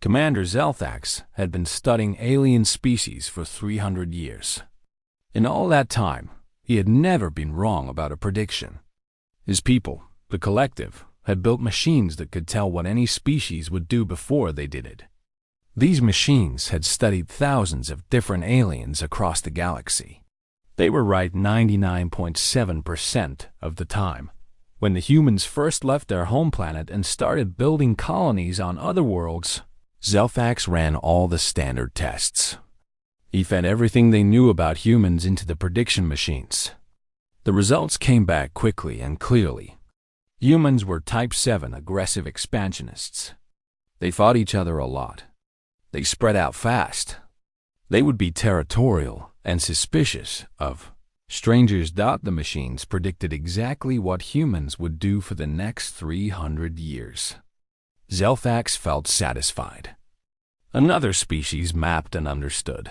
Commander Zelthax had been studying alien species for 300 years. In all that time, he had never been wrong about a prediction. His people, the Collective, had built machines that could tell what any species would do before they did it. These machines had studied thousands of different aliens across the galaxy. They were right 99.7% of the time. When the humans first left their home planet and started building colonies on other worlds, Zelthax ran all the standard tests. He fed everything they knew about humans into the prediction machines. The results came back quickly and clearly. Humans were Type 7 aggressive expansionists. They fought each other a lot. They spread out fast. They would be territorial and suspicious of strangers. The machines predicted exactly what humans would do for the next 300 years. Zelthax felt satisfied. Another species mapped and understood.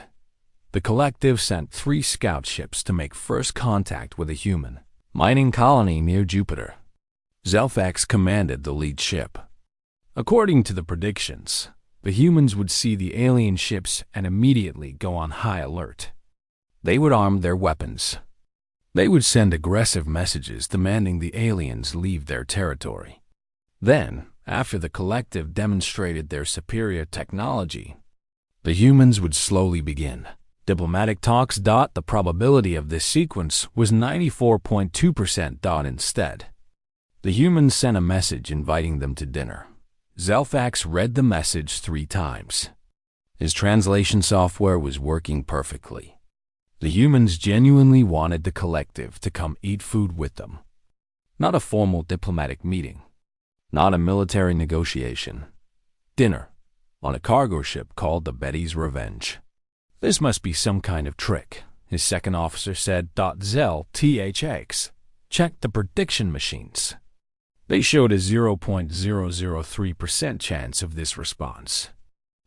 The Collective sent 3 scout ships to make first contact with a human mining colony near Jupiter. Zelthax commanded the lead ship. According to the predictions, the humans would see the alien ships and immediately go on high alert. They would arm their weapons. They would send aggressive messages demanding the aliens leave their territory. Then, after the Collective demonstrated their superior technology, the humans would slowly begin diplomatic talks. The probability of this sequence was 94.2%. Instead, the humans sent a message inviting them to dinner. Zelthax read the message 3 times. His translation software was working perfectly. The humans genuinely wanted the Collective to come eat food with them. Not a formal diplomatic meeting. Not a military negotiation. Dinner on a cargo ship called the Betty's Revenge. This must be some kind of trick, his second officer said. Zelthax checked the prediction machines. They showed a 0.003% chance of this response.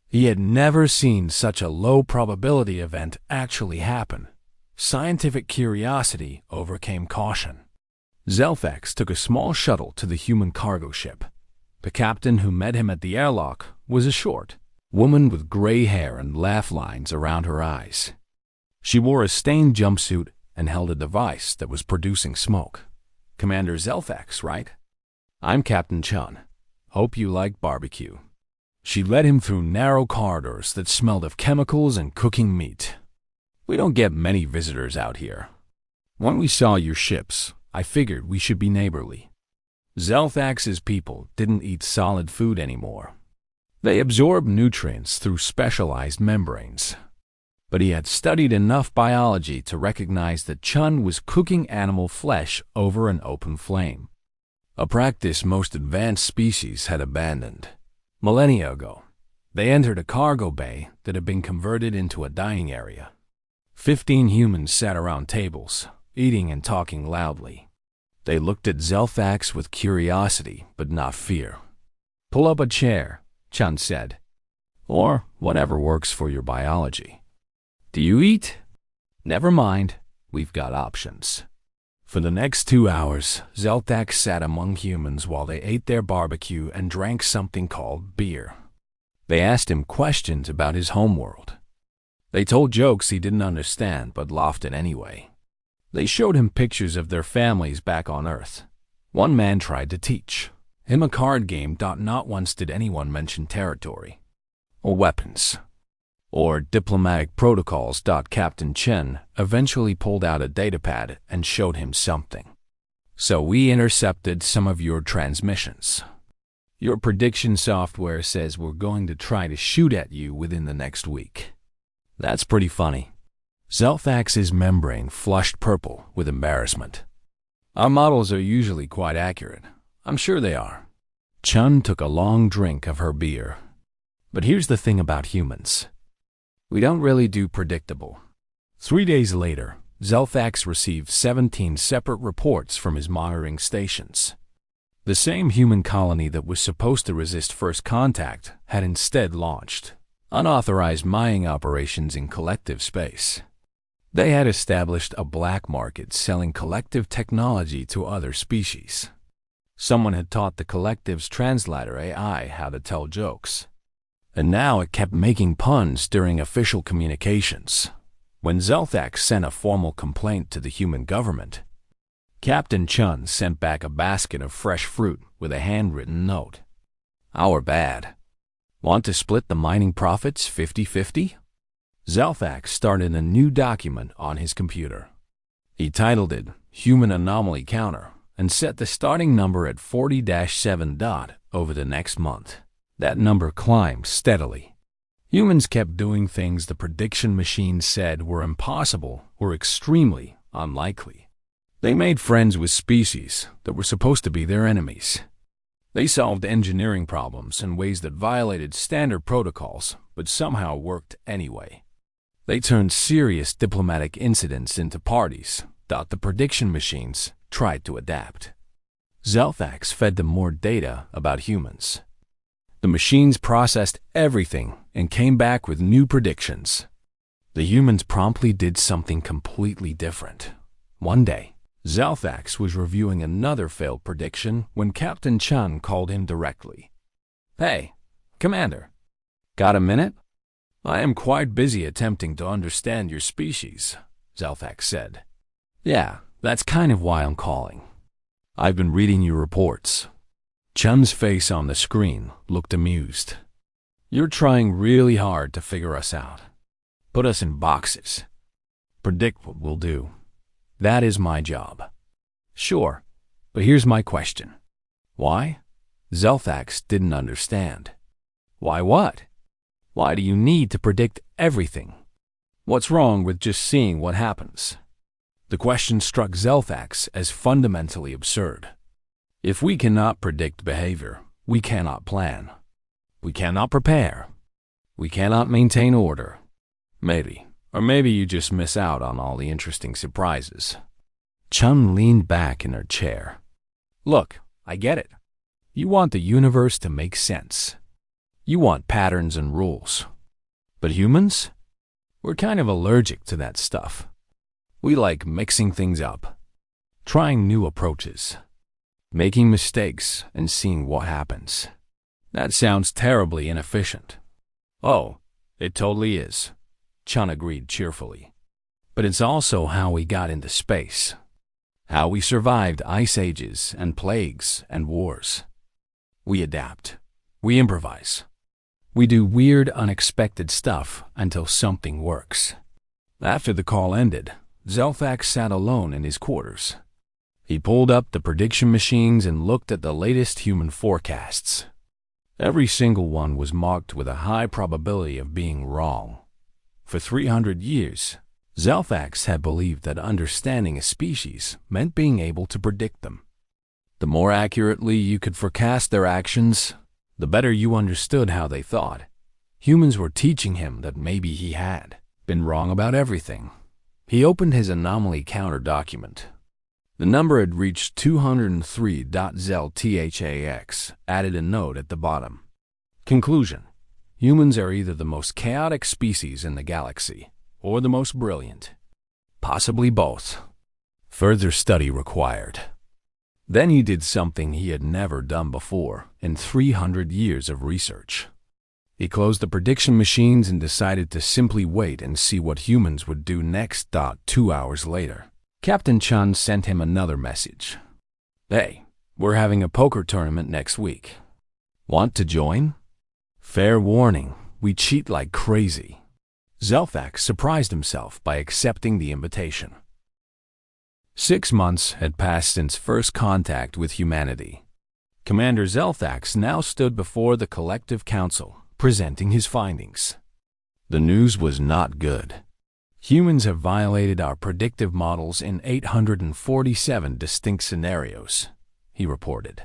He had never seen such a low probability event actually happen. Scientific curiosity overcame caution. Zelthax took a small shuttle to the human cargo ship. The captain who met him at the airlock was a short woman with gray hair and laugh lines around her eyes. She wore a stained jumpsuit and held a device that was producing smoke. Commander Zelthax, right? I'm Captain Chun. Hope you like barbecue. She led him through narrow corridors that smelled of chemicals and cooking meat. We don't get many visitors out here. When we saw your ships, I figured we should be neighborly. Zelthax's people didn't eat solid food anymore. They absorbed nutrients through specialized membranes. But he had studied enough biology to recognize that Chun was cooking animal flesh over an open flame. A practice most advanced species had abandoned. Millennia ago, they entered a cargo bay that had been converted into a dining area. 15 humans sat around tables, eating and talking loudly. They looked at Zelthax with curiosity, but not fear. Pull up a chair, Chun said. Or whatever works for your biology. Do you eat? Never mind, we've got options. For the next 2 hours, Zelthax sat among humans while they ate their barbecue and drank something called beer. They asked him questions about his homeworld. They told jokes he didn't understand but laughed at anyway. They showed him pictures of their families back on Earth. One man tried to teach him a card game. Not once did anyone mention territory, or weapons, or diplomatic protocols. Captain Chen eventually pulled out a datapad and showed him something. So we intercepted some of your transmissions. Your prediction software says we're going to try to shoot at you within the next week. That's pretty funny. Zelthax's membrane flushed purple with embarrassment. Our models are usually quite accurate. I'm sure they are. Chun took a long drink of her beer. But here's the thing about humans. We don't really do predictable. 3 days later, Zelthax received 17 separate reports from his monitoring stations. The same human colony that was supposed to resist first contact had instead launched unauthorized mining operations in collective space. They had established a black market selling collective technology to other species. Someone had taught the collective's translator AI how to tell jokes. and now it kept making puns during official communications. When Zelthax sent a formal complaint to the human government, Captain Chun sent back a basket of fresh fruit with a handwritten note. "Our bad. Want to split the mining profits 50-50? Zelthax started a new document on his computer. He titled it Human Anomaly Counter and set the starting number at 40-7. Over the next month, that number climbed steadily. Humans kept doing things the prediction machine said were impossible or extremely unlikely. They made friends with species that were supposed to be their enemies. They solved engineering problems in ways that violated standard protocols, but somehow worked anyway. They turned serious diplomatic incidents into parties that the prediction machines tried to adapt. Zelthax fed them more data about humans. The machines processed everything and came back with new predictions. The humans promptly did something completely different. One day, Zelthax was reviewing another failed prediction when Captain Chun called him directly. "Hey, Commander, got a minute? I am quite busy attempting to understand your species," Zelthax said. "Yeah, that's kind of why I'm calling. I've been reading your reports." Chun's face on the screen looked amused. "You're trying really hard to figure us out. Put us in boxes. Predict what we'll do. That is my job." "Sure, but here's my question. Why?" Zelthax didn't understand. "Why what? Why do you need to predict everything? What's wrong with just seeing what happens?" The question struck Zelthax as fundamentally absurd. If we cannot predict behavior, we cannot plan. We cannot prepare. We cannot maintain order. Maybe you just miss out on all the interesting surprises. Chun leaned back in her chair. "Look, I get it. You want the universe to make sense. You want patterns and rules. But humans? We're kind of allergic to that stuff. We like mixing things up, trying new approaches, making mistakes and seeing what happens. That sounds terribly inefficient." "Oh, it totally is," Chun agreed cheerfully. "But it's also how we got into space, how we survived ice ages and plagues and wars. We adapt. We improvise. We do weird, unexpected stuff until something works." After the call ended, Zelthax sat alone in his quarters. He pulled up the prediction machines and looked at the latest human forecasts. Every single one was marked with a high probability of being wrong. For 300 years, Zelthax had believed that understanding a species meant being able to predict them. The more accurately you could forecast their actions, the better you understood how they thought. Humans were teaching him that maybe he had been wrong about everything. He opened his anomaly counter document. The number had reached 203.Zelthax added a note at the bottom. Conclusion: humans are either the most chaotic species in the galaxy or the most brilliant. Possibly both. Further study required. Then he did something he had never done before in 300 years of research. He closed the prediction machines and decided to simply wait and see what humans would do next. 2 hours later, Captain Chun sent him another message. "Hey, we're having a poker tournament next week. Want to join? Fair warning, we cheat like crazy." Zelthax surprised himself by accepting the invitation. 6 months had passed since first contact with humanity. Commander Zelthax now stood before the collective council, presenting his findings. The news was not good. Humans have violated our predictive models in 847 distinct scenarios, he reported.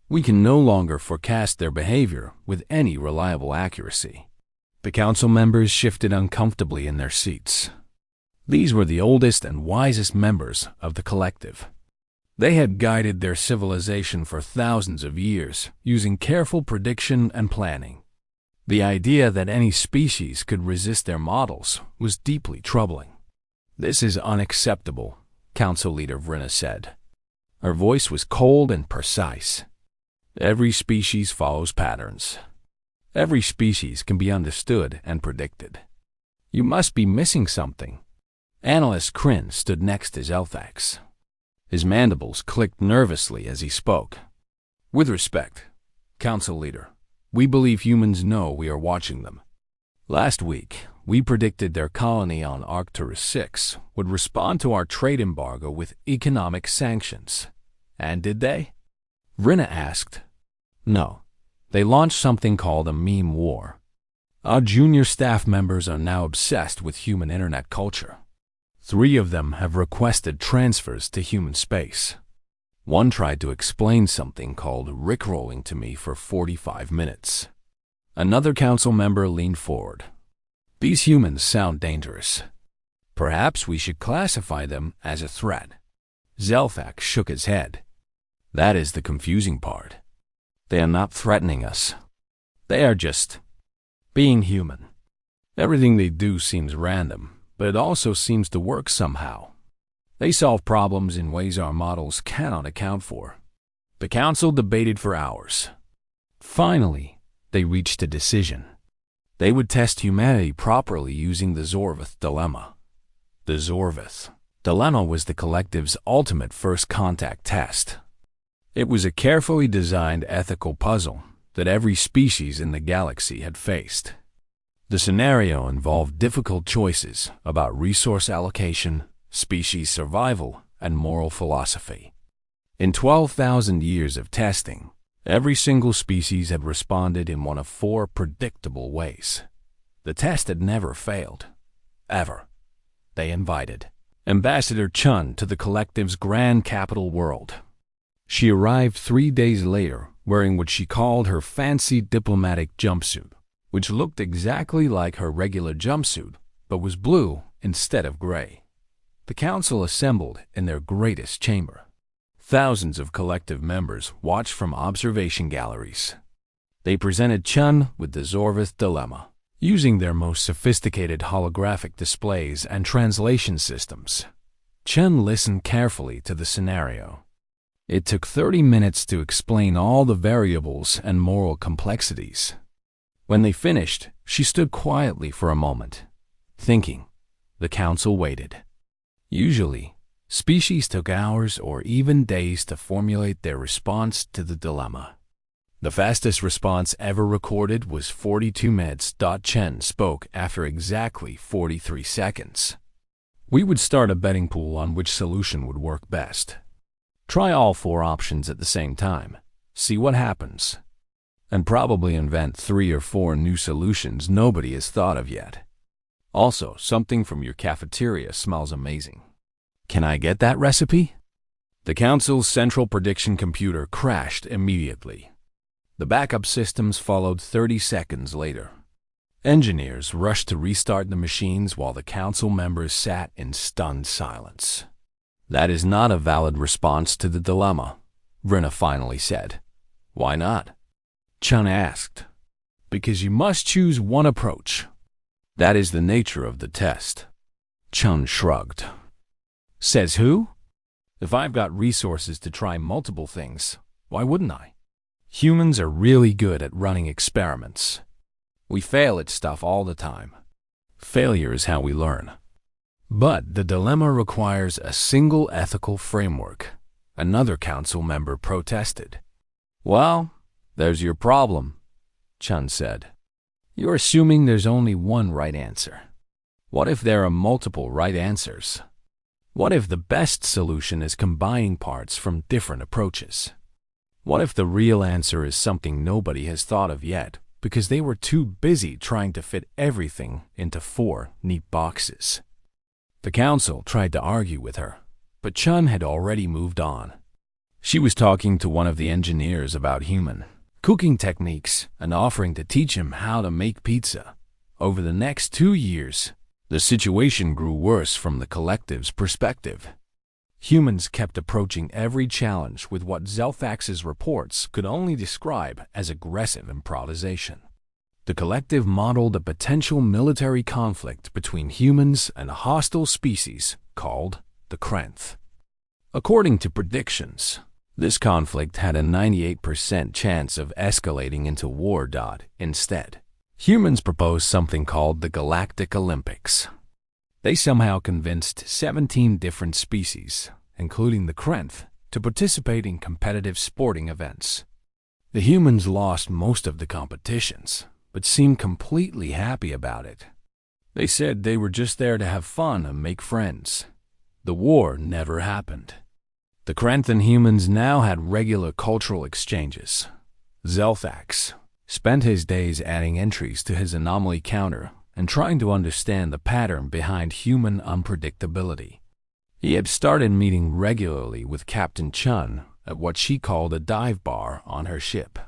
We can no longer forecast their behavior with any reliable accuracy. The council members shifted uncomfortably in their seats. These were the oldest and wisest members of the collective. They had guided their civilization for thousands of years, using careful prediction and planning. The idea that any species could resist their models was deeply troubling. "This is unacceptable," Council Leader Vrina said. Her voice was cold and precise. "Every species follows patterns. Every species can be understood and predicted. You must be missing something. Analyst Kryn stood next to Zelfax. His mandibles clicked nervously as he spoke. With respect, Council Leader, we believe humans know we are watching them. Last week, we predicted their colony on Arcturus 6 would respond to our trade embargo with economic sanctions. And did they? Rinna asked. No. They launched something called a meme war. Our junior staff members are now obsessed with human internet culture. 3 of them have requested transfers to human space. One tried to explain something called rickrolling to me for 45 minutes. Another council member leaned forward. These humans sound dangerous. Perhaps we should classify them as a threat. Zelfax shook his head. That is the confusing part. They are not threatening us. They are just being human. Everything they do seems random, but it also seems to work somehow. They solve problems in ways our models cannot account for. The council debated for hours. Finally, they reached a decision. They would test humanity properly using the Zorvith dilemma. The Zorvith dilemma was the collective's ultimate first contact test. It was a carefully designed ethical puzzle that every species in the galaxy had faced. The scenario involved difficult choices about resource allocation, species survival, and moral philosophy. In 12,000 years of testing, every single species had responded in one of 4 predictable ways. The test had never failed. Ever. They invited Ambassador Chun to the collective's grand capital world. She arrived 3 days later wearing what she called her fancy diplomatic jumpsuit, which looked exactly like her regular jumpsuit, but was blue instead of gray. The council assembled in their greatest chamber. Thousands of collective members watched from observation galleries. They presented Chun with the Zorvith dilemma, using their most sophisticated holographic displays and translation systems. Chun listened carefully to the scenario. It took 30 minutes to explain all the variables and moral complexities. When they finished, she stood quietly for a moment, thinking. The council waited. Usually, species took hours or even days to formulate their response to the dilemma. The fastest response ever recorded was 42 meds. Chen spoke after exactly 43 seconds. We would start a betting pool on which solution would work best. Try all 4 options at the same time, see what happens, and probably invent 3 or 4 new solutions nobody has thought of yet. Also, something from your cafeteria smells amazing. Can I get that recipe? The council's central prediction computer crashed immediately. The backup systems followed 30 seconds later. Engineers rushed to restart the machines while the council members sat in stunned silence. That is not a valid response to the dilemma, Rinna finally said. Why not? Chun asked. Because you must choose one approach. That is the nature of the test. Chun shrugged. Says who? If I've got resources to try multiple things, why wouldn't I? Humans are really good at running experiments. We fail at stuff all the time. Failure is how we learn. But the dilemma requires a single ethical framework. Another council member protested. Well, there's your problem, Chun said. You're assuming there's only one right answer. What if there are multiple right answers? What if the best solution is combining parts from different approaches? What if the real answer is something nobody has thought of yet because they were too busy trying to fit everything into 4 neat boxes? The council tried to argue with her, but Chun had already moved on. She was talking to one of the engineers about human cooking techniques and offering to teach him how to make pizza. Over the next 2 years, the situation grew worse from the collective's perspective. Humans kept approaching every challenge with what Zelfax's reports could only describe as aggressive improvisation. The collective modeled a potential military conflict between humans and a hostile species called the Krenth. According to predictions, This conflict had a 98% chance of escalating into war. Instead, humans proposed something called the Galactic Olympics. They somehow convinced 17 different species, including the Krenth, to participate in competitive sporting events. The humans lost most of the competitions, but seemed completely happy about it. They said they were just there to have fun and make friends. The war never happened. The Krenth and humans now had regular cultural exchanges. Zelthax spent his days adding entries to his anomaly counter and trying to understand the pattern behind human unpredictability. He had started meeting regularly with Captain Chun at what she called a dive bar on her ship.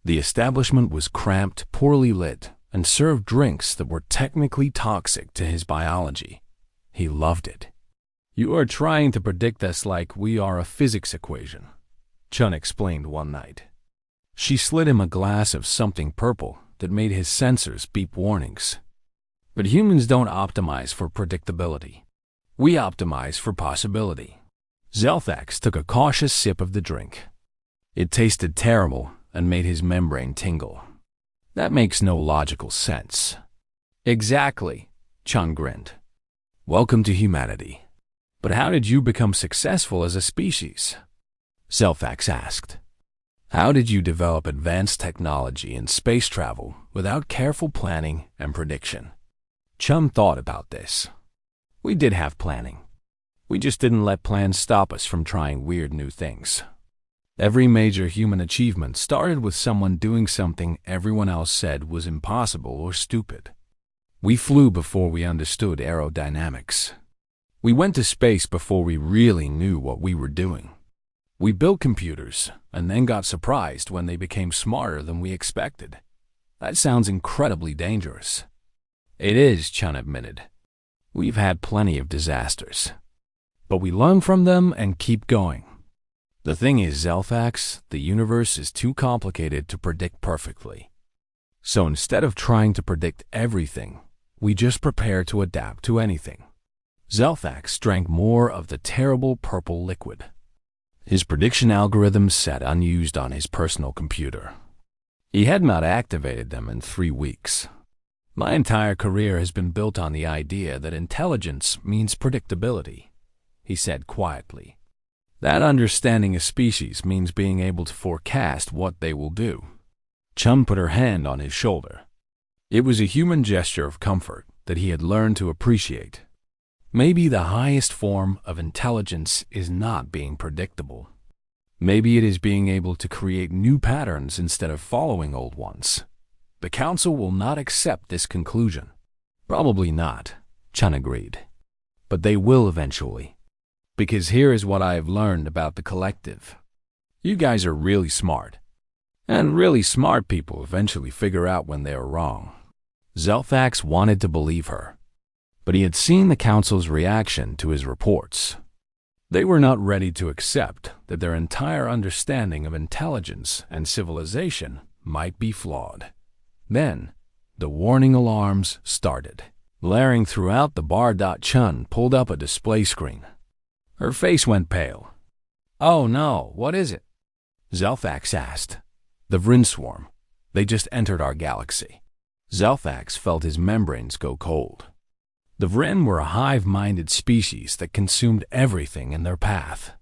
The establishment was cramped, poorly lit, and served drinks that were technically toxic to his biology. He loved it. "You are trying to predict us like we are a physics equation," Chun explained one night. She slid him a glass of something purple that made his sensors beep warnings. "But humans don't optimize for predictability. We optimize for possibility." Zelthax took a cautious sip of the drink. It tasted terrible and made his membrane tingle. "That makes no logical sense." "Exactly," Chun grinned. "Welcome to humanity. But how did you become successful as a species?" Zelthax asked. "How did you develop advanced technology in space travel without careful planning and prediction?" Chun thought about this. "We did have planning. We just didn't let plans stop us from trying weird new things. Every major human achievement started with someone doing something everyone else said was impossible or stupid. We flew before we understood aerodynamics. We went to space before we really knew what we were doing. We built computers and then got surprised when they became smarter than we expected. That sounds incredibly dangerous." "It is," Chun admitted. "We've had plenty of disasters. But we learn from them and keep going. The thing is, Zelthax, the universe is too complicated to predict perfectly. So instead of trying to predict everything, we just prepare to adapt to anything." Zelthax drank more of the terrible purple liquid. His prediction algorithms sat unused on his personal computer. He had not activated them in 3 weeks. "My entire career has been built on the idea that intelligence means predictability," he said quietly. "That understanding a species means being able to forecast what they will do." Chun put her hand on his shoulder. It was a human gesture of comfort that he had learned to appreciate. Maybe the highest form of intelligence is not being predictable. Maybe it is being able to create new patterns instead of following old ones. The Council will not accept this conclusion. "Probably not," Chun agreed. "But they will eventually. Because here is what I have learned about the collective. You guys are really smart. And really smart people eventually figure out when they are wrong." Zelthax wanted to believe her. But he had seen the Council's reaction to his reports. They were not ready to accept that their entire understanding of intelligence and civilization might be flawed. Then, the warning alarms started. Blaring throughout the bar. Chun pulled up a display screen. Her face went pale. "Oh no, what is it?" Zelthax asked. "The Vryn swarm. They just entered our galaxy." Zelthax felt his membranes go cold. The Vryn were a hive-minded species that consumed everything in their path.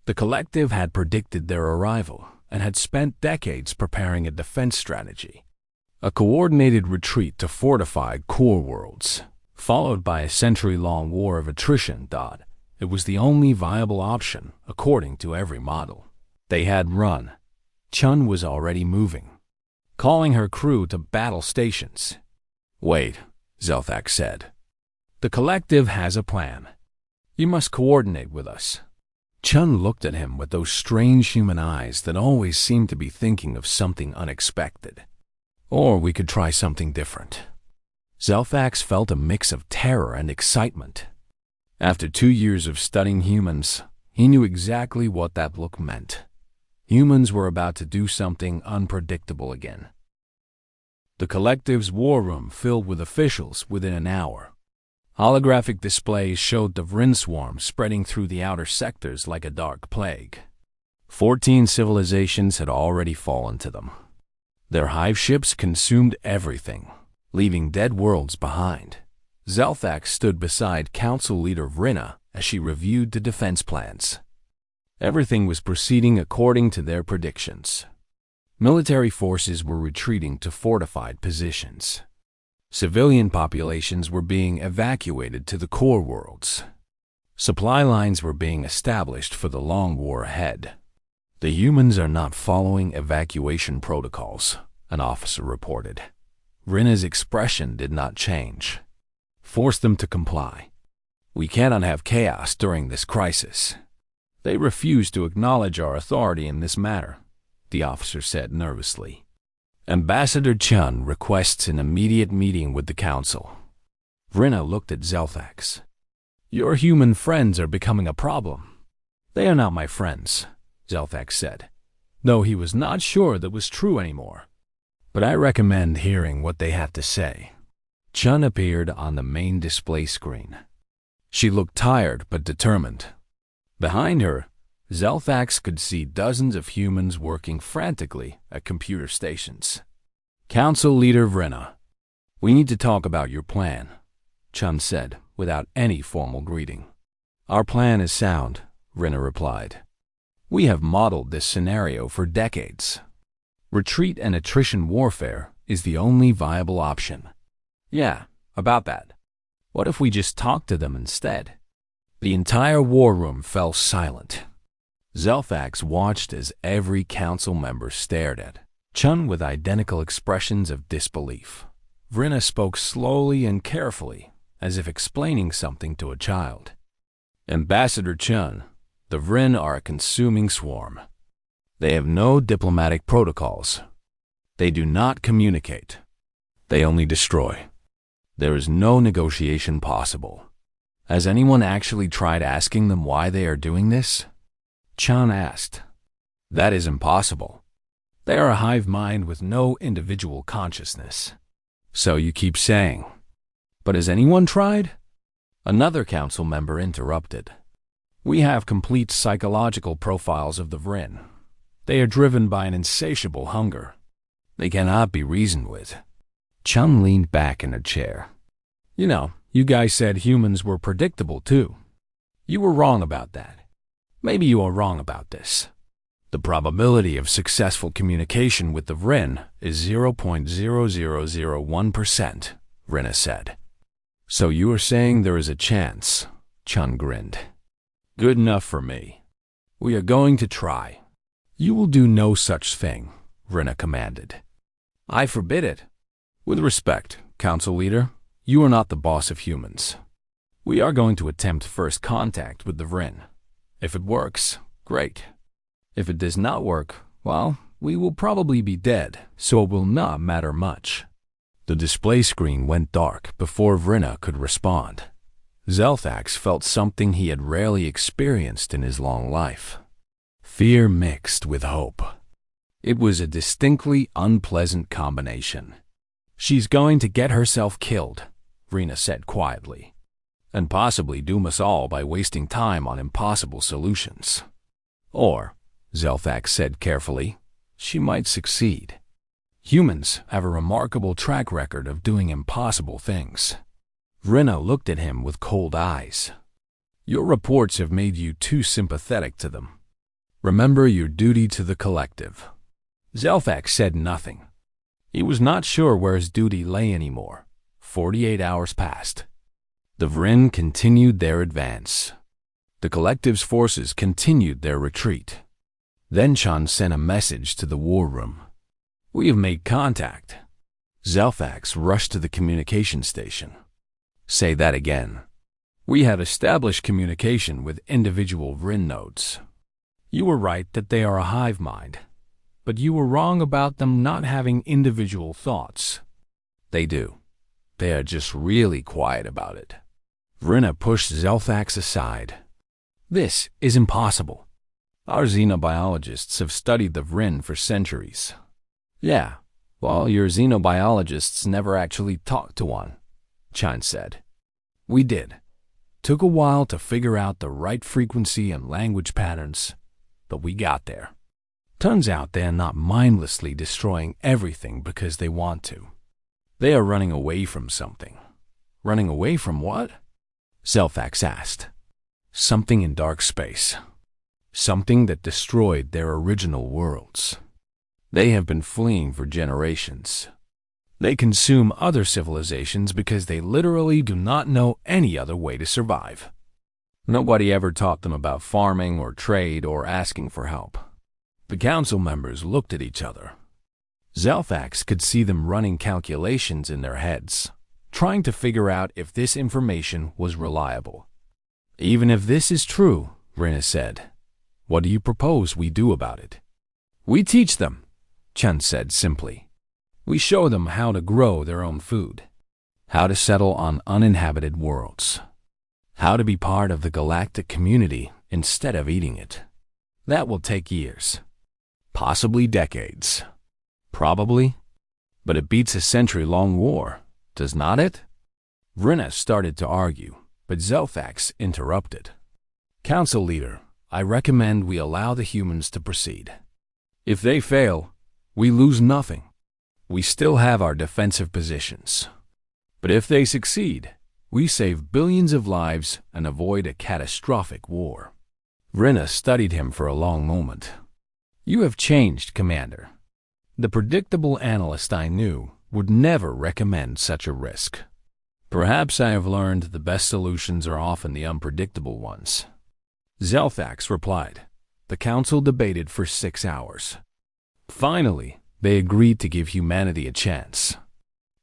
The collective had predicted their arrival and had spent decades preparing a defense strategy. A coordinated retreat to fortified core worlds, followed by a century-long war of attrition. It was the only viable option, according to every model. They had run. Chun was already moving, calling her crew to battle stations. "Wait," Zelthax said. "The collective has a plan. You must coordinate with us." Chun looked at him with those strange human eyes that always seemed to be thinking of something unexpected. "Or we could try something different." Zelthax felt a mix of terror and excitement. After 2 years of studying humans, he knew exactly what that look meant. Humans were about to do something unpredictable again. The collective's war room filled with officials within an hour. Holographic displays showed the Vryn swarm spreading through the outer sectors like a dark plague. 14 civilizations had already fallen to them. Their hive ships consumed everything, leaving dead worlds behind. Zelthax stood beside Council Leader Vrina as she reviewed the defense plans. Everything was proceeding according to their predictions. Military forces were retreating to fortified positions. Civilian populations were being evacuated to the core worlds. Supply lines were being established for the long war ahead. The humans are not following evacuation protocols, an officer reported. Vrina's expression did not change. Force them to comply. We cannot have chaos during this crisis. They refuse to acknowledge our authority in this matter, the officer said nervously. Ambassador Chun requests an immediate meeting with the council. Vrina looked at Zelthax. Your human friends are becoming a problem. They are not my friends, Zelthax said, though he was not sure that was true anymore. But I recommend hearing what they have to say. Chun appeared on the main display screen. She looked tired but determined. Behind her, Zelthax could see dozens of humans working frantically at computer stations. Council Leader Vrina, we need to talk about your plan, Chun said without any formal greeting. Our plan is sound, Vrina replied. We have modeled this scenario for decades. Retreat and attrition warfare is the only viable option. Yeah, about that. What if we just talk to them instead? The entire war room fell silent. Zelthax watched as every council member stared at Chun with identical expressions of disbelief. Vrina spoke slowly and carefully, as if explaining something to a child. Ambassador Chun, the Vrin are a consuming swarm. They have no diplomatic protocols. They do not communicate. They only destroy. There is no negotiation possible. Has anyone actually tried asking them why they are doing this? Chun asked. That is impossible. They are a hive mind with no individual consciousness. So you keep saying. But has anyone tried? Another council member interrupted. We have complete psychological profiles of the Vrin. They are driven by an insatiable hunger. They cannot be reasoned with. Chun leaned back in a chair. You know, you guys said humans were predictable too. You were wrong about that. Maybe you are wrong about this. The probability of successful communication with the Vrin is 0.0001%, Vrina said. So you are saying there is a chance, Chun grinned. Good enough for me. We are going to try. You will do no such thing, Vrina commanded. I forbid it. With respect, Council Leader, you are not the boss of humans. We are going to attempt first contact with the Vrin. If it works, great. If it does not work, well, we will probably be dead, so it will not matter much. The display screen went dark before Vrina could respond. Zelthax felt something he had rarely experienced in his long life. Fear mixed with hope. It was a distinctly unpleasant combination. She's going to get herself killed, Vrina said quietly, and possibly doom us all by wasting time on impossible solutions. Or, Zelthax said carefully, she might succeed. Humans have a remarkable track record of doing impossible things. Vrina looked at him with cold eyes. Your reports have made you too sympathetic to them. Remember your duty to the collective. Zelthax said nothing. He was not sure where his duty lay anymore. 48 hours passed. The Vrin continued their advance. The collective's forces continued their retreat. Then Chun sent a message to the war room. We have made contact. Zelthax rushed to the communication station. Say that again. We have established communication with individual Vrin nodes. You were right that they are a hive mind, but you were wrong about them not having individual thoughts. They do. They are just really quiet about it. Vrina pushed Zelthax aside. This is impossible. Our xenobiologists have studied the Vrin for centuries. Yeah, well, your xenobiologists never actually talked to one, Chun said. We did. Took a while to figure out the right frequency and language patterns, but we got there. Turns out they are not mindlessly destroying everything because they want to. They are running away from something. Running away from what? Zelfax asked. Something in dark space. Something that destroyed their original worlds. They have been fleeing for generations. They consume other civilizations because they literally do not know any other way to survive. Nobody ever taught them about farming or trade or asking for help. The council members looked at each other. Zelfax could see them running calculations in their heads, trying to figure out if this information was reliable. Even if this is true, Rina said, what do you propose we do about it? We teach them, Chun said simply. We show them how to grow their own food, how to settle on uninhabited worlds, how to be part of the galactic community instead of eating it. That will take years, possibly decades. Probably, but it beats a century-long war, does not it? Rina started to argue, but Zelfax interrupted. Council leader, I recommend we allow the humans to proceed. If they fail, we lose nothing. We still have our defensive positions. But if they succeed, we save billions of lives and avoid a catastrophic war. Rina studied him for a long moment. You have changed, Commander. The predictable analyst I knew would never recommend such a risk. Perhaps I have learned the best solutions are often the unpredictable ones. Zelfax replied. The council debated for 6 hours. Finally, they agreed to give humanity a chance.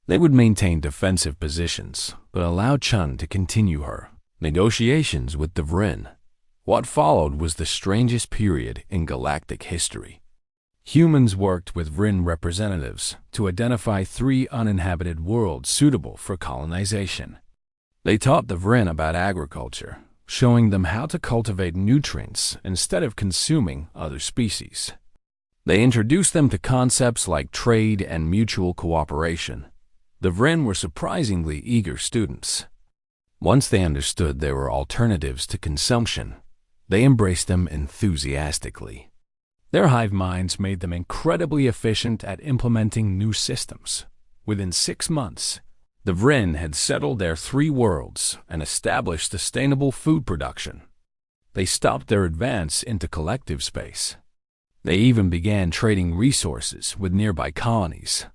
They would maintain defensive positions, but allow Chun to continue her negotiations with the Vrin. What followed was the strangest period in galactic history. Humans worked with Vrin representatives to identify 3 uninhabited worlds suitable for colonization. They taught the Vrin about agriculture, showing them how to cultivate nutrients instead of consuming other species. They introduced them to concepts like trade and mutual cooperation. The Vrin were surprisingly eager students. Once they understood there were alternatives to consumption, they embraced them enthusiastically. Their hive minds made them incredibly efficient at implementing new systems. Within 6 months, the Vrin had settled their 3 worlds and established sustainable food production. They stopped their advance into collective space. They even began trading resources with nearby colonies.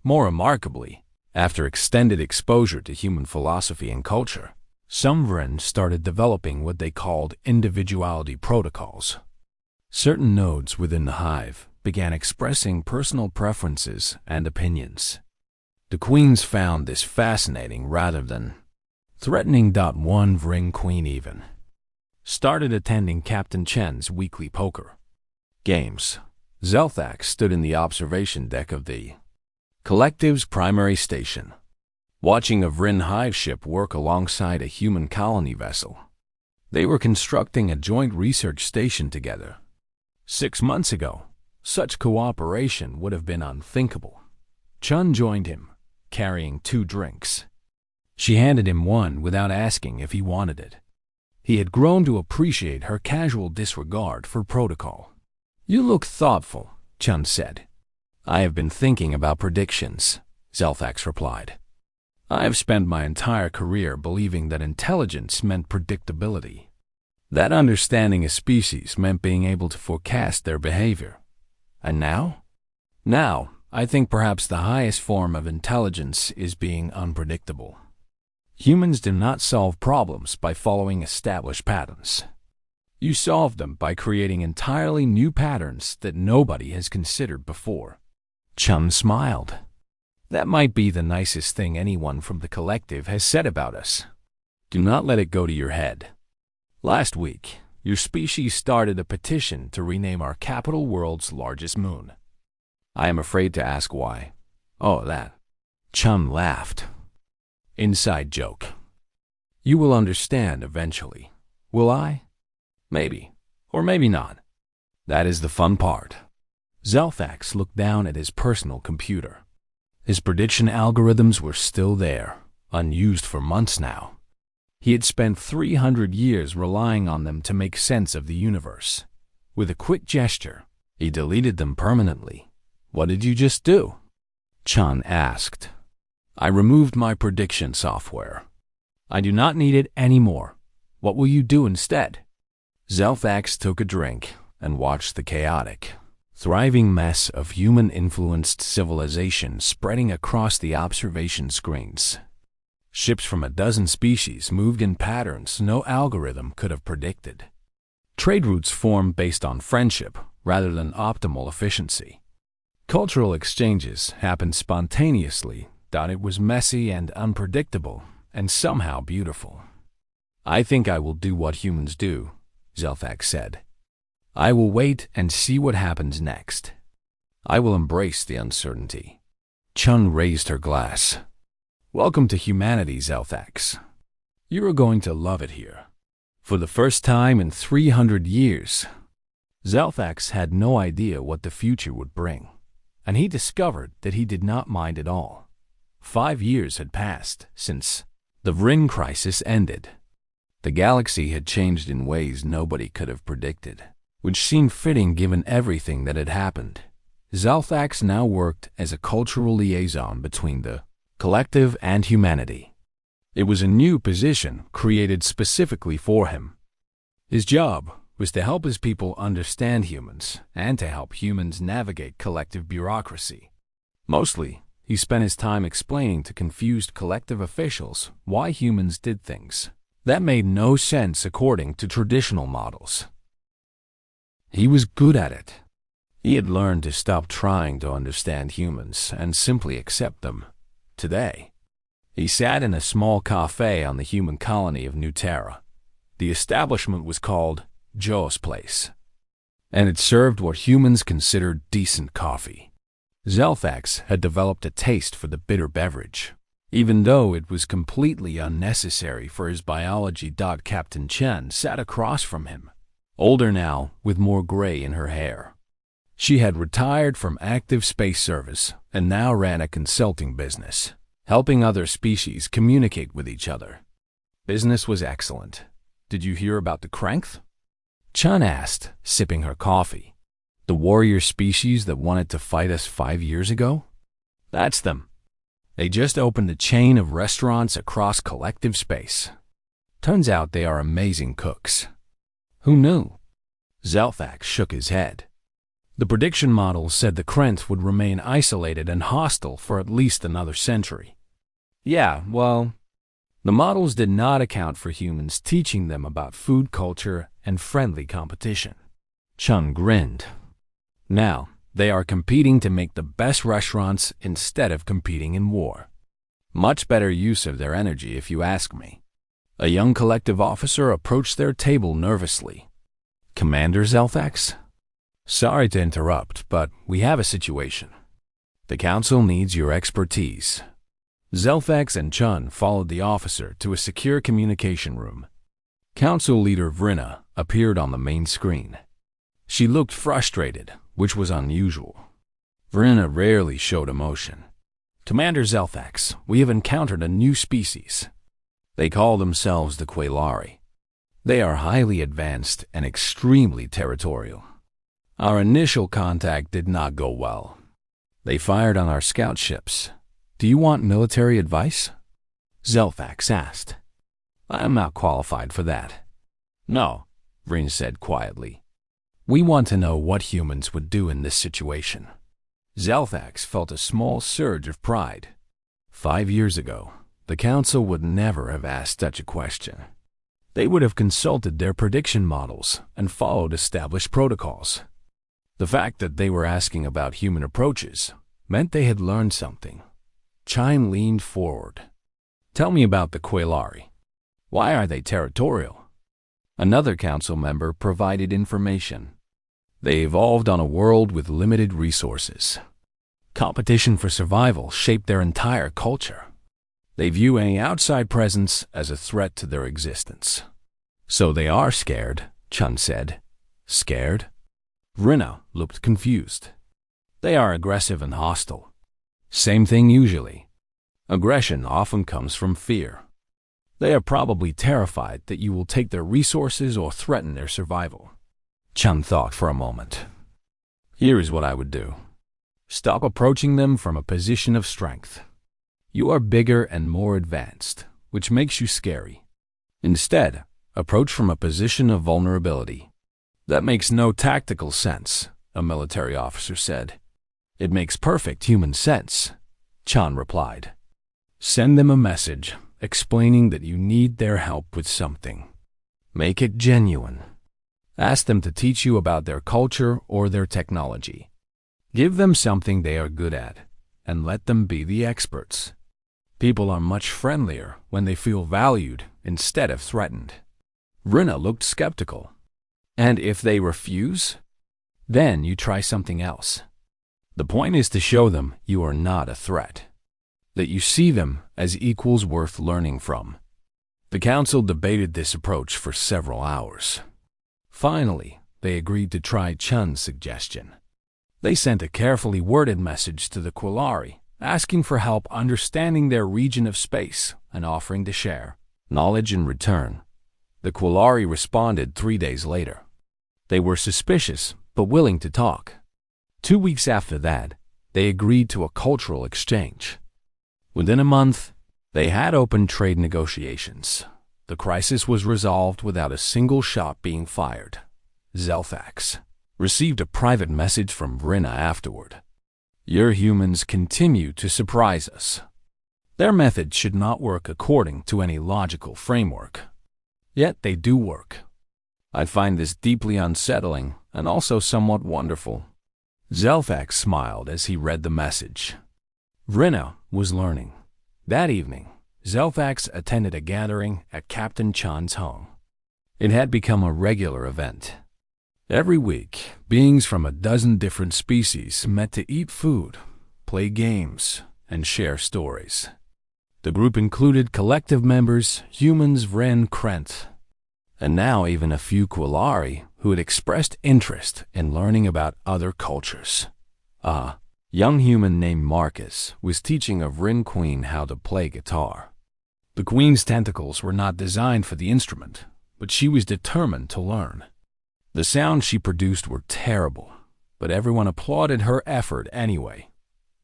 More remarkably, after extended exposure to human philosophy and culture, some Vrin started developing what they called individuality protocols. Certain nodes within the hive began expressing personal preferences and opinions. The queens found this fascinating rather than threatening. One Vrin queen even started attending Captain Chen's weekly poker games. Zelfax stood in the observation deck of the collective's primary station, watching a Vrin hive ship work alongside a human colony vessel. They were constructing a joint research station together. 6 months ago, such cooperation would have been unthinkable. Chun joined him, carrying 2 drinks. She handed him one without asking if he wanted it. He had grown to appreciate her casual disregard for protocol. You look thoughtful, Chun said. I have been thinking about predictions, Zelfax replied. I have spent my entire career believing that intelligence meant predictability. That understanding a species meant being able to forecast their behavior. And now? Now, I think perhaps the highest form of intelligence is being unpredictable. Humans do not solve problems by following established patterns. You solve them by creating entirely new patterns that nobody has considered before. Chun smiled. That might be the nicest thing anyone from the collective has said about us. Do not let it go to your head. Last week, your species started a petition to rename our capital world's largest moon. I am afraid to ask why. Oh, that. Chun laughed. Inside joke. You will understand eventually. Will I? Maybe. Or maybe not. That is the fun part. Zelfax looked down at his personal computer. His prediction algorithms were still there, unused for months now. He had spent 300 years relying on them to make sense of the universe. With a quick gesture, he deleted them permanently. "What did you just do?" Chun asked. "I removed my prediction software. I do not need it anymore. What will you do instead?" Zelfax took a drink and watched the chaotic, thriving mess of human-influenced civilization spreading across the observation screens. Ships from a dozen species moved in patterns no algorithm could have predicted. Trade routes formed based on friendship rather than optimal efficiency. Cultural exchanges happened spontaneously. It was messy and unpredictable, and somehow beautiful. "I think I will do what humans do," Zelfax said. "I will wait and see what happens next. I will embrace the uncertainty." Chun raised her glass. "Welcome to humanity, Zelfax. You are going to love it here. For the first time in 300 years. Zelfax had no idea what the future would bring, and he discovered that he did not mind at all. 5 years had passed since the Vrin crisis ended. The galaxy had changed in ways nobody could have predicted, which seemed fitting given everything that had happened. Zelfax now worked as a cultural liaison between the collective and humanity. It was a new position created specifically for him. His job was to help his people understand humans and to help humans navigate collective bureaucracy. Mostly, he spent his time explaining to confused collective officials why humans did things that made no sense according to traditional models. He was good at it. He had learned to stop trying to understand humans and simply accept them. Today, he sat in a small cafe on the human colony of New Terra. The establishment was called Joe's Place, and it served what humans considered decent coffee. Zelfax had developed a taste for the bitter beverage, even though it was completely unnecessary for his biology. Captain Chen sat across from him, older now with more gray in her hair. She had retired from active space service and now ran a consulting business, helping other species communicate with each other. Business was excellent. "Did you hear about the Krenth?" Chun asked, sipping her coffee. "The warrior species that wanted to fight us 5 years ago?" "That's them. They just opened a chain of restaurants across collective space. Turns out they are amazing cooks." "Who knew?" Zelfax shook his head. The prediction models said the Krenth would remain isolated and hostile for at least another century. "Yeah, well, the models did not account for humans teaching them about food culture and friendly competition." Chun grinned. "Now, they are competing to make the best restaurants instead of competing in war. Much better use of their energy, if you ask me." A young collective officer approached their table nervously. "Commander Zelfax? Sorry to interrupt, but we have a situation. The Council needs your expertise." Zelfax and Chun followed the officer to a secure communication room. Council leader Vrina appeared on the main screen. She looked frustrated, which was unusual. Vrina rarely showed emotion. "Commander Zelfax, we have encountered a new species. They call themselves the Quelari. They are highly advanced and extremely territorial. Our initial contact did not go well. They fired on our scout ships. Do you want military advice?" Zelfax asked. "I am not qualified for that." "No," Vrina said quietly. "We want to know what humans would do in this situation." Zelfax felt a small surge of pride. 5 years ago, the Council would never have asked such a question. They would have consulted their prediction models and followed established protocols. The fact that they were asking about human approaches meant they had learned something. Chime leaned forward. "Tell me about the Quelari. Why are they territorial?" Another council member provided information. They evolved on a world with limited resources. Competition for survival shaped their entire culture. They view any outside presence as a threat to their existence. "So they are scared," Chun said. "Scared?" Vrina looked confused. "They are aggressive and hostile. Same thing usually. Aggression often comes from fear. They are probably terrified that you will take their resources or threaten their survival. Chun thought for a moment. Here is what I would do. Stop approaching them from a position of strength. You are bigger and more advanced, which makes you scary. Instead, approach from a position of vulnerability. That makes no tactical sense, a military officer said. It makes perfect human sense, Chan replied. Send them a message explaining that you need their help with something. Make it genuine. Ask them to teach you about their culture or their technology. Give them something they are good at, and let them be the experts. People are much friendlier when they feel valued instead of threatened. Rina looked skeptical. And if they refuse? Then you try something else. The point is to show them you are not a threat, that you see them as equals worth learning from. The council debated this approach for several hours. Finally, they agreed to try Chun's suggestion. They sent a carefully worded message to the Quillari, asking for help understanding their region of space and offering to share knowledge in return. The Quillari responded 3 days later. They were suspicious, but willing to talk. 2 weeks after that, they agreed to a cultural exchange. Within a month, they had opened trade negotiations. The crisis was resolved without a single shot being fired. Zelthax received a private message from Rina afterward. Your humans continue to surprise us. Their methods should not work according to any logical framework. Yet they do work. I find this deeply unsettling and also somewhat wonderful. Zelthax smiled as he read the message. Rina was learning. That evening, Zelthax attended a gathering at Captain Chan's home. It had become a regular event. Every week, beings from a dozen different species met to eat food, play games, and share stories. The group included collective members, humans, Ren, Krent, and now even a few Quillari who had expressed interest in learning about other cultures. A young human named Marcus was teaching a Ren queen how to play guitar. The queen's tentacles were not designed for the instrument, but she was determined to learn. The sounds she produced were terrible, but everyone applauded her effort anyway.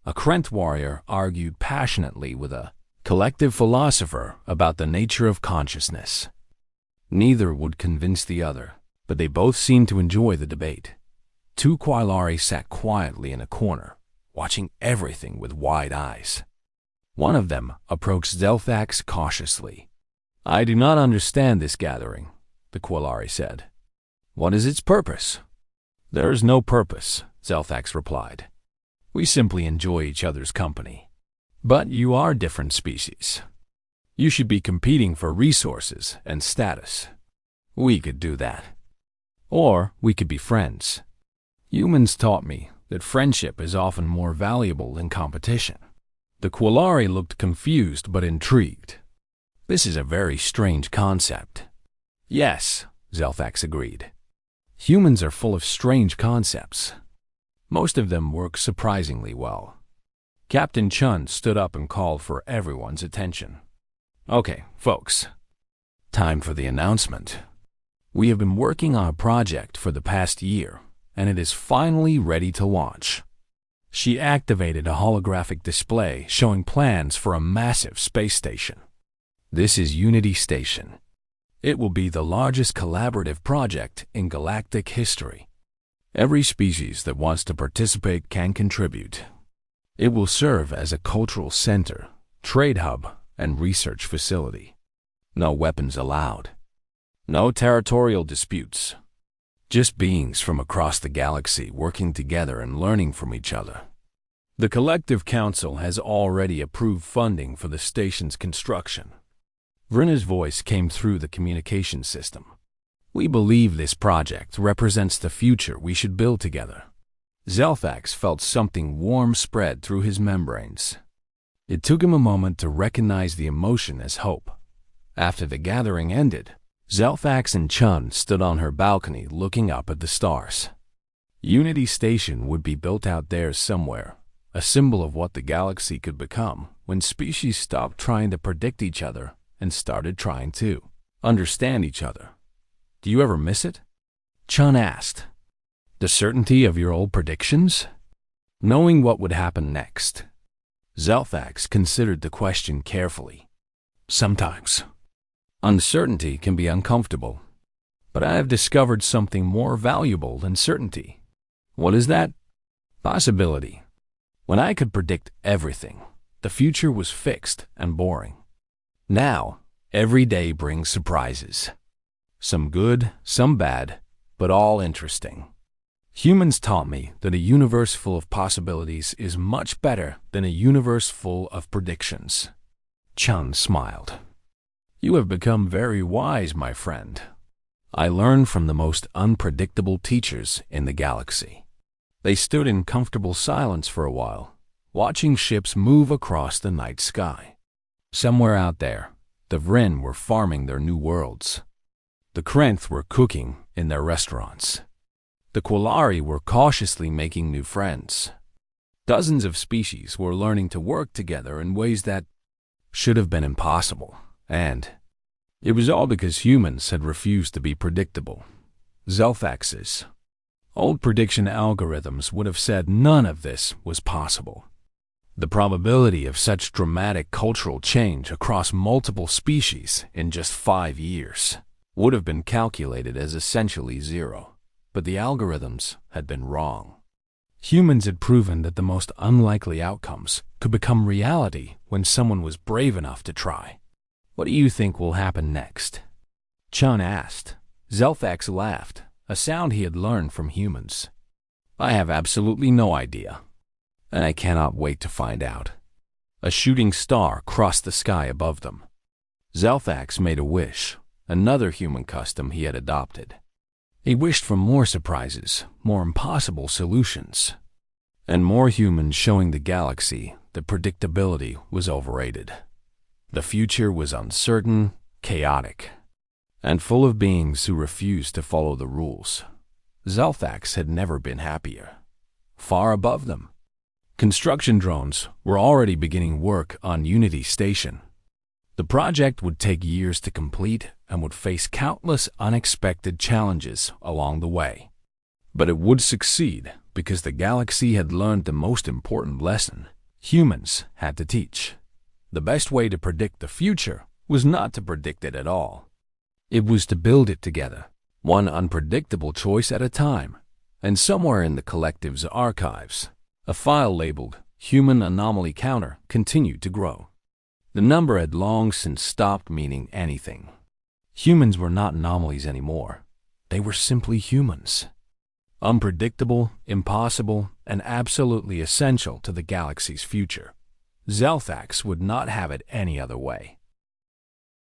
A Krent warrior argued passionately with a collective philosopher about the nature of consciousness. Neither would convince the other, but they both seemed to enjoy the debate. 2 Quillari sat quietly in a corner, watching everything with wide eyes. One of them approached Zelthax cautiously. I do not understand this gathering, the Quillari said. What is its purpose? There is no purpose, Zelthax replied. We simply enjoy each other's company. But you are different species. You should be competing for resources and status. We could do that. Or we could be friends. Humans taught me that friendship is often more valuable than competition. The Quillari looked confused but intrigued. This is a very strange concept. Yes, Zelthax agreed. Humans are full of strange concepts. Most of them work surprisingly well. Captain Chun stood up and called for everyone's attention. Okay, folks. Time for the announcement. We have been working on a project for the past year, and it is finally ready to launch. She activated a holographic display showing plans for a massive space station. This is Unity Station. It will be the largest collaborative project in galactic history. Every species that wants to participate can contribute. It will serve as a cultural center, trade hub, and research facility. No weapons allowed. No territorial disputes. Just beings from across the galaxy working together and learning from each other. The Collective Council has already approved funding for the station's construction. Vrina's voice came through the communication system. We believe this project represents the future we should build together. Zelthax felt something warm spread through his membranes. It took him a moment to recognize the emotion as hope. After the gathering ended, Zelthax and Chun stood on her balcony looking up at the stars. Unity Station would be built out there somewhere, a symbol of what the galaxy could become when species stopped trying to predict each other and started trying to understand each other. Do you ever miss it? Chun asked. The certainty of your old predictions? Knowing what would happen next. Zelthax considered the question carefully. Sometimes. Uncertainty can be uncomfortable, but I have discovered something more valuable than certainty. What is that? Possibility. When I could predict everything, the future was fixed and boring. Now, every day brings surprises. Some good, some bad, but all interesting. Humans taught me that a universe full of possibilities is much better than a universe full of predictions. Chun smiled. You have become very wise, my friend. I learned from the most unpredictable teachers in the galaxy. They stood in comfortable silence for a while, watching ships move across the night sky. Somewhere out there, the Vryn were farming their new worlds. The Krenth were cooking in their restaurants. The Quillari were cautiously making new friends. Dozens of species were learning to work together in ways that should have been impossible, and it was all because humans had refused to be predictable. Zelthax's old prediction algorithms would have said none of this was possible. The probability of such dramatic cultural change across multiple species in just 5 years would have been calculated as essentially zero. But the algorithms had been wrong. Humans had proven that the most unlikely outcomes could become reality when someone was brave enough to try. What do you think will happen next? Chun asked. Zelthax laughed, a sound he had learned from humans. I have absolutely no idea, and I cannot wait to find out. A shooting star crossed the sky above them. Zelthax made a wish, another human custom he had adopted. He wished for more surprises, more impossible solutions, and more humans showing the galaxy that predictability was overrated. The future was uncertain, chaotic, and full of beings who refused to follow the rules. Zelthax had never been happier. Far above them, construction drones were already beginning work on Unity Station. The project would take years to complete and would face countless unexpected challenges along the way. But it would succeed because the galaxy had learned the most important lesson humans had to teach. The best way to predict the future was not to predict it at all. It was to build it together, one unpredictable choice at a time. And somewhere in the collective's archives, a file labeled Human Anomaly Counter continued to grow. The number had long since stopped meaning anything. Humans were not anomalies anymore. They were simply humans. Unpredictable, impossible, and absolutely essential to the galaxy's future. Zelthax would not have it any other way.